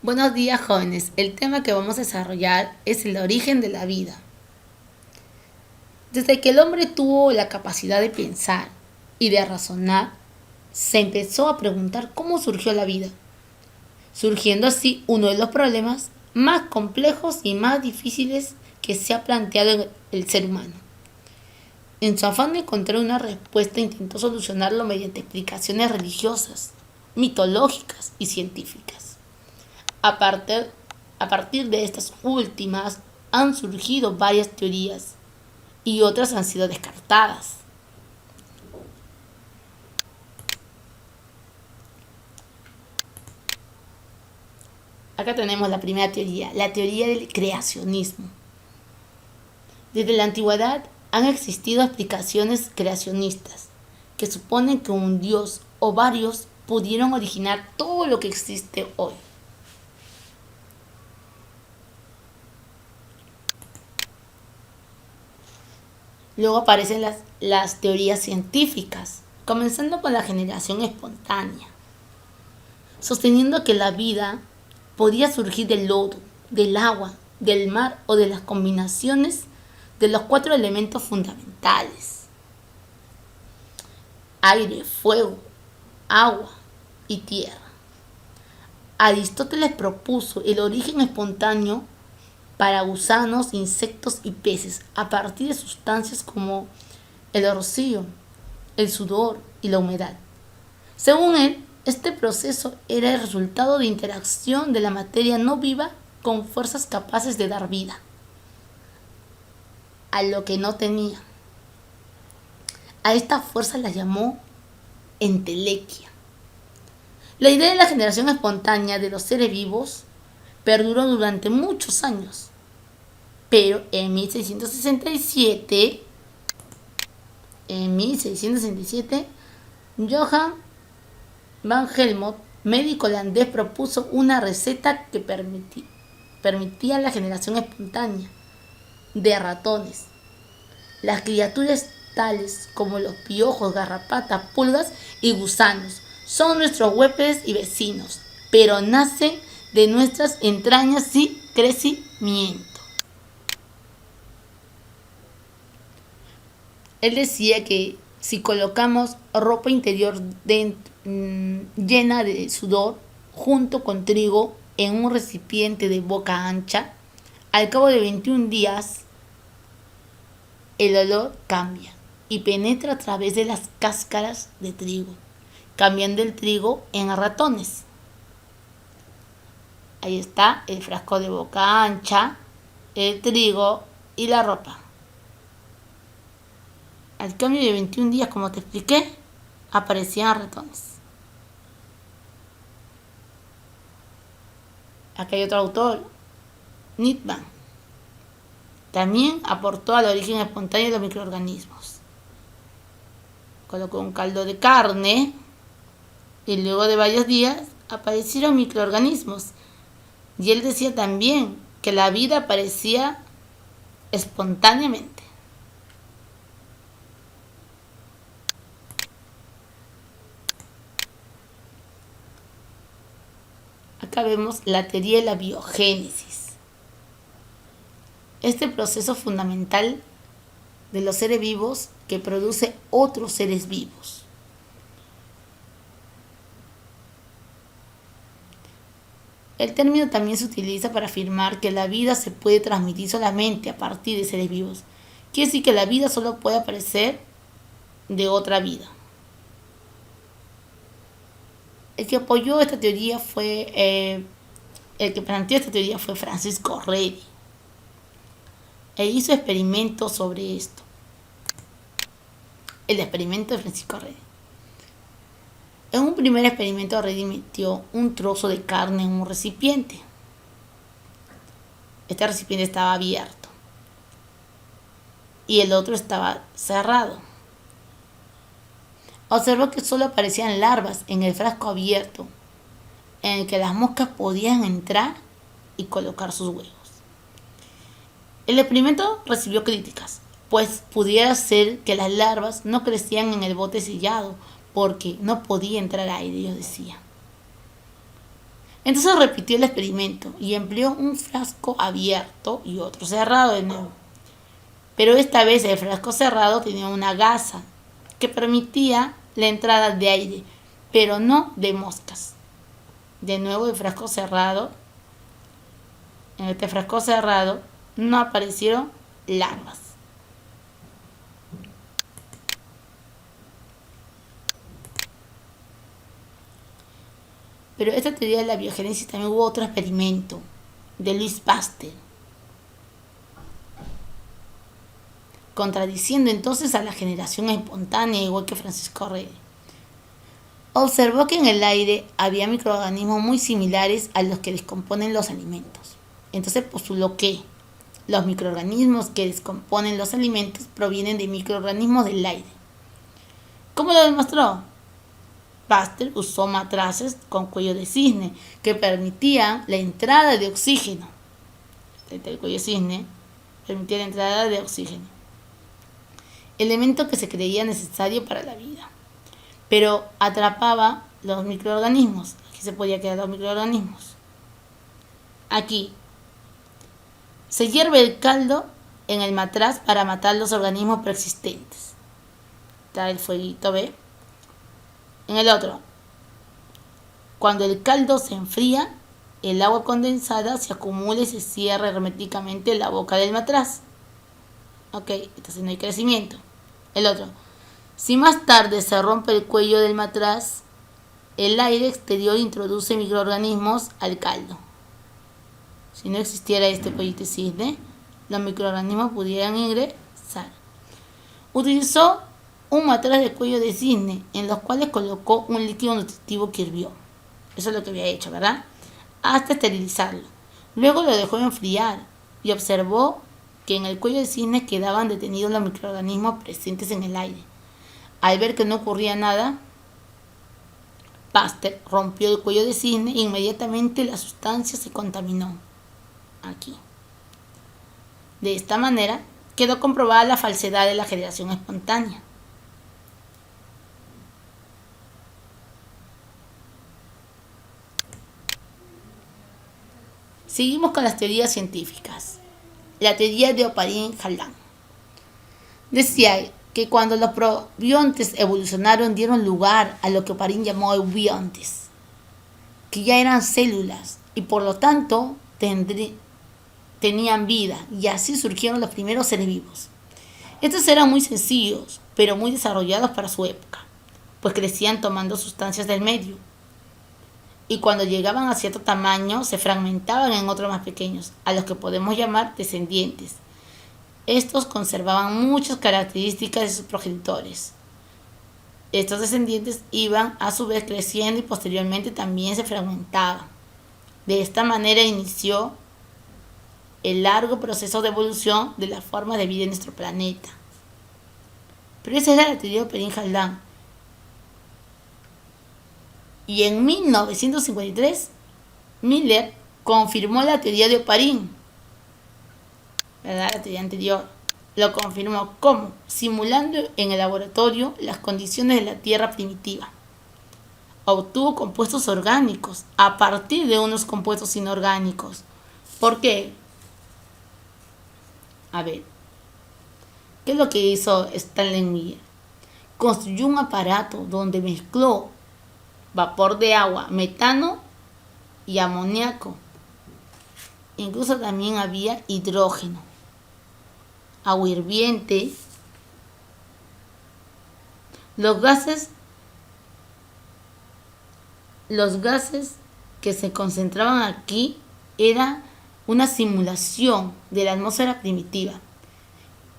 Buenos días, jóvenes. El tema que vamos a desarrollar es el origen de la vida. Desde que el hombre tuvo la capacidad de pensar y de razonar, se empezó a preguntar cómo surgió la vida, surgiendo así uno de los problemas más complejos y más difíciles que se ha planteado el ser humano. En su afán de encontrar una respuesta, intentó solucionarlo mediante explicaciones religiosas, mitológicas y científicas. A partir, a partir de estas últimas han surgido varias teorías y otras han sido descartadas. Acá tenemos la primera teoría, la teoría del creacionismo. Desde la antigüedad han existido explicaciones creacionistas que suponen que un dios o varios pudieron originar todo lo que existe hoy. Luego aparecen las teorías científicas, comenzando con la generación espontánea, sosteniendo que la vida podía surgir del lodo, del agua, del mar o de las combinaciones de los cuatro elementos fundamentales: aire, fuego, agua y tierra. Aristóteles propuso el origen espontáneo para gusanos, insectos y peces a partir de sustancias como el rocío, el sudor y la humedad. Según él, este proceso era el resultado de interacción de la materia no viva con fuerzas capaces de dar vida a lo que no tenía. A esta fuerza la llamó entelequia. La idea de la generación espontánea de los seres vivos perduró durante muchos años, pero en 1667, Johann van Helmont, médico holandés, propuso una receta que permitía la generación espontánea de ratones. Las criaturas tales como los piojos, garrapatas, pulgas y gusanos son nuestros huéspedes y vecinos, pero nacen de nuestras entrañas y crecimiento. Él decía que si colocamos ropa interior llena de sudor junto con trigo en un recipiente de boca ancha, al cabo de 21 días el olor cambia y penetra a través de las cáscaras de trigo, cambiando el trigo en ratones. Ahí está el frasco de boca ancha, el trigo y la ropa. Al cambio de 21 días, como te expliqué, aparecían ratones. Acá hay otro autor, Nitman. También aportó al origen espontáneo de los microorganismos. Colocó un caldo de carne y luego de varios días aparecieron microorganismos. Y él decía también que la vida aparecía espontáneamente. Acá vemos la teoría de la biogénesis. Este proceso fundamental de los seres vivos que produce otros seres vivos. El término también se utiliza para afirmar que la vida se puede transmitir solamente a partir de seres vivos. Quiere decir que la vida solo puede aparecer de otra vida. El que apoyó esta teoría el que planteó esta teoría fue Francisco Redi. E hizo experimentos sobre esto. El experimento de Francisco Redi. En un primer experimento, Redi metió un trozo de carne en un recipiente. Este recipiente estaba abierto y el otro estaba cerrado. Observó que solo aparecían larvas en el frasco abierto, en el que las moscas podían entrar y colocar sus huevos. El experimento recibió críticas, pues pudiera ser que las larvas no crecían en el bote sellado porque no podía entrar aire, ellos decían. Entonces repitió el experimento y empleó un frasco abierto y otro cerrado de nuevo. Pero esta vez el frasco cerrado tenía una gasa que permitía la entrada de aire, pero no de moscas. De nuevo el frasco cerrado. En este frasco cerrado no aparecieron larvas. Pero esta teoría de la biogénesis también hubo otro experimento de Louis Pasteur, contradiciendo entonces a la generación espontánea, igual que Francisco Rey. Observó que en el aire había microorganismos muy similares a los que descomponen los alimentos. Entonces postuló que los microorganismos que descomponen los alimentos provienen de microorganismos del aire. ¿Cómo lo demostró? Pasteur usó matraces con cuello de cisne que permitían la entrada de oxígeno. El cuello de cisne permitía la entrada de oxígeno, elemento que se creía necesario para la vida, pero atrapaba los microorganismos. Aquí se podía quedar los microorganismos. Aquí se hierve el caldo en el matraz para matar los organismos preexistentes. Está el fueguito, ¿ve? En el otro, cuando el caldo se enfría, el agua condensada se acumula y se cierra herméticamente en la boca del matraz. Ok, entonces no hay crecimiento. El otro, si más tarde se rompe el cuello del matraz, el aire exterior introduce microorganismos al caldo. Si no existiera este cuellito de cisne, los microorganismos pudieran ingresar. Utilizó un matraz de cuello de cisne en los cuales colocó un líquido nutritivo que hirvió. Eso es lo que había hecho, ¿verdad? Hasta esterilizarlo. Luego lo dejó enfriar y observó que en el cuello de cisne quedaban detenidos los microorganismos presentes en el aire. Al ver que no ocurría nada, Pasteur rompió el cuello de cisne e inmediatamente la sustancia se contaminó. Aquí. De esta manera quedó comprobada la falsedad de la generación espontánea. Seguimos con las teorías científicas. La teoría de Oparin-Haldane decía que cuando los probiontes evolucionaron dieron lugar a lo que Oparin llamó eubiontes, que ya eran células y por lo tanto tenían vida, y así surgieron los primeros seres vivos. Estos eran muy sencillos, pero muy desarrollados para su época, pues crecían tomando sustancias del medio, y cuando llegaban a cierto tamaño se fragmentaban en otros más pequeños, a los que podemos llamar descendientes. Estos conservaban muchas características de sus progenitores. Estos descendientes iban a su vez creciendo y posteriormente también se fragmentaban. De esta manera inició el largo proceso de evolución de las formas de vida en nuestro planeta. Pero esa era la teoría de Oparin-Haldane. Y en 1953, Miller confirmó la teoría de Oparin, ¿verdad? La teoría anterior. Lo confirmó ¿cómo? Simulando en el laboratorio las condiciones de la Tierra primitiva. Obtuvo compuestos orgánicos a partir de unos compuestos inorgánicos. ¿Por qué? A ver, ¿qué es lo que hizo Stanley Miller? Construyó un aparato donde mezcló vapor de agua, metano y amoníaco. Incluso también había hidrógeno, agua hirviente. Los gases que se concentraban aquí era una simulación de la atmósfera primitiva.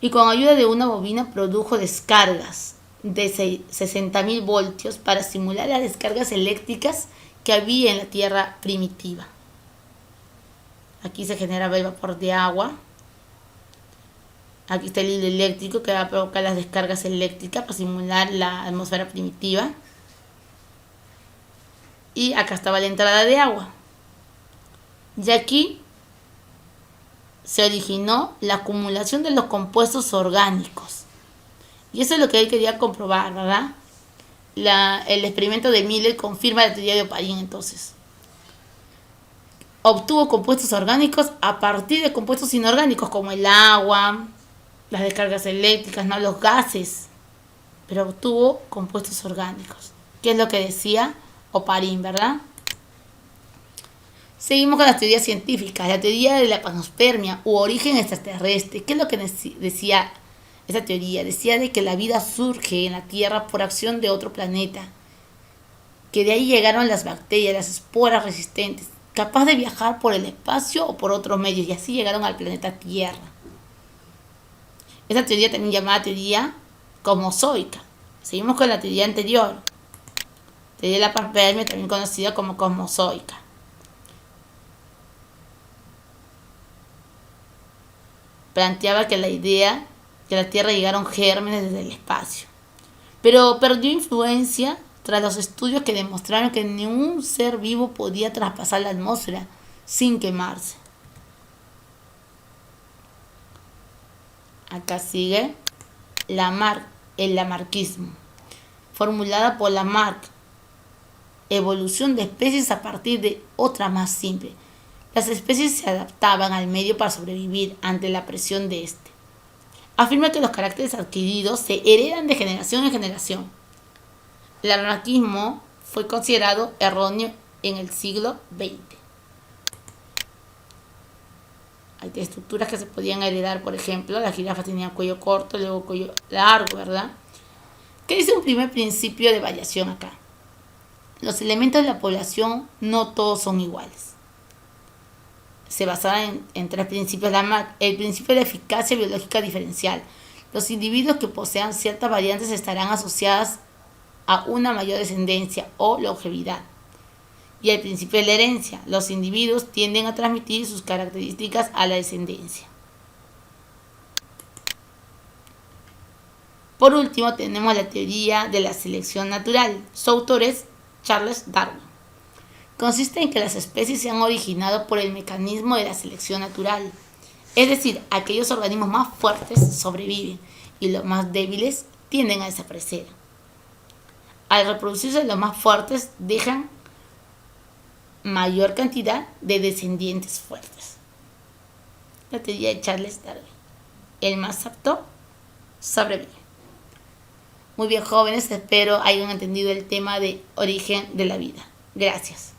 Y con ayuda de una bobina produjo descargas de 60.000 voltios para simular las descargas eléctricas que había en la Tierra primitiva. Aquí se generaba el vapor de agua. Aquí está el hilo eléctrico que va a provocar las descargas eléctricas para simular la atmósfera primitiva. Y acá estaba la entrada de agua. Y aquí se originó la acumulación de los compuestos orgánicos. Y eso es lo que él quería comprobar, ¿verdad? El experimento de Miller confirma la teoría de Oparin entonces. obtuvo compuestos orgánicos a partir de compuestos inorgánicos como el agua, las descargas eléctricas, no los gases, pero obtuvo compuestos orgánicos. ¿Qué es lo que decía Oparin, verdad? Seguimos con las teorías científicas. La teoría de la panspermia u origen extraterrestre. ¿Qué es lo que decía esa teoría? Decía de que la vida surge en la Tierra por acción de otro planeta, que de ahí llegaron las bacterias, las esporas resistentes, capaz de viajar por el espacio o por otros medios, y así llegaron al planeta Tierra. Esta teoría también llamada teoría cosmozoica. Seguimos con la teoría anterior, teoría de la panspermia, también conocida como cosmozoica. Planteaba que la idea que a la Tierra llegaron gérmenes desde el espacio, pero perdió influencia tras los estudios que demostraron que ningún ser vivo podía traspasar la atmósfera sin quemarse. Acá sigue el lamarckismo, formulada por Lamarck, evolución de especies a partir de otra más simple. Las especies se adaptaban al medio para sobrevivir ante la presión de este. Afirma que los caracteres adquiridos se heredan de generación en generación. El lamarckismo fue considerado erróneo en el siglo XX. Hay estructuras que se podían heredar, por ejemplo, la jirafa tenía cuello corto, luego cuello largo, ¿verdad? ¿Qué dice un primer principio de variación acá? Los elementos de la población no todos son iguales. Se basaba en tres principios. El principio de la eficacia biológica diferencial. Los individuos que posean ciertas variantes estarán asociadas a una mayor descendencia o longevidad. Y el principio de la herencia. Los individuos tienden a transmitir sus características a la descendencia. Por último, tenemos la teoría de la selección natural. Su autor es Charles Darwin. Consiste en que las especies se han originado por el mecanismo de la selección natural. Es decir, aquellos organismos más fuertes sobreviven y los más débiles tienden a desaparecer. Al reproducirse los más fuertes dejan mayor cantidad de descendientes fuertes. La teoría de Charles Darwin. El más apto sobrevive. Muy bien, jóvenes, espero hayan entendido el tema de origen de la vida. Gracias.